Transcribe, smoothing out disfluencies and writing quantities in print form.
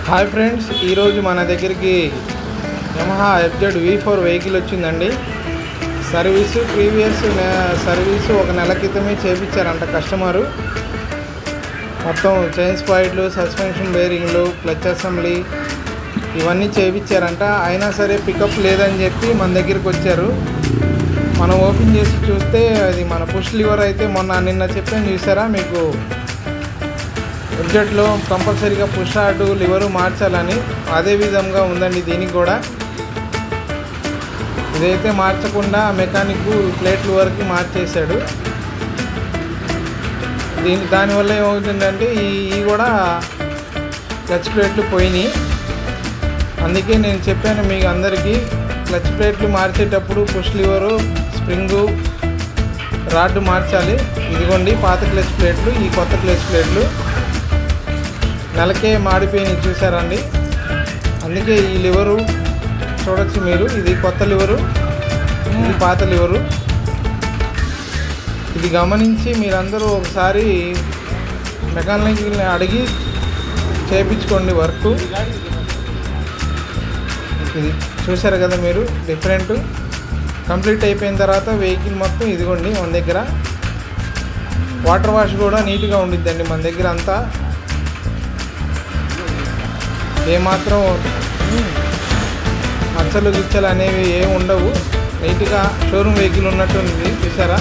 Hi friends, ఈరోజు మన దగ్గరికి యమహా ఎఫ్జెడ్ V4 వెహికల్ వచ్చిందండి. ప్రీవియస్ సర్వీసు ఒక నెల క్రితమే చేయించారంట కస్టమరు. మొత్తం చైన్ స్పాయిడ్లు, సస్పెన్షన్ బేరింగ్లు, క్లచ్ అసెంబ్లీ ఇవన్నీ చేయించారంట. అయినా సరే పికప్ లేదని చెప్పి మన దగ్గరికి వచ్చారు. మనం ఓపెన్ చేసి చూస్తే అది మన పుష్ లివర్ అయితే నిన్న చెప్పాను చూసారా మీకు, ఎఫ్జెడ్లో కంపల్సరీగా పుష్ హార్డ్ లివరు మార్చాలని. అదే విధంగా ఉందండి దీనికి కూడా. ఇదైతే మార్చకుండా మెకానిక్ ప్లేట్లు వరకు మార్చేశాడు. దానివల్ల ఏమవుతుందంటే ఈ కూడా క్లచ్ ప్లేట్లు పోయినాయి. అందుకే నేను చెప్పాను మీకు అందరికీ, క్లచ్ ప్లేట్లు మార్చేటప్పుడు పుష్ లివరు, స్ప్రింగు, రాడ్ మార్చాలి. ఇదిగోండి పాత క్లచ్ ప్లేట్లు, ఈ కొత్త క్లచ్ ప్లేట్లు నెలకే మాడిపోయినాయి చూసారండి. అందుకే ఈ లివరు చూడొచ్చు మీరు, ఇది కొత్త లివరు, ఇది పాత లివరు. ఇది గమనించి మీరందరూ ఒకసారి మెకానిక్ని అడిగి చేయించుకోండి వర్క్. ఇది చూసారు కదా మీరు, డిఫరెంట్ కంప్లీట్ అయిపోయిన తర్వాత వెహికల్ మొత్తం ఇదిగోండి మన దగ్గర. వాటర్ వాష్ కూడా నీట్గా ఉండిద్దండి మన దగ్గర అంతా. ఏమాత్రం మచ్చలు గిచ్చలు అనేవి ఏమి ఉండవు. నీట్గా షోరూమ్ వెహికల్ ఉన్నట్టు ఉంది చూసారా.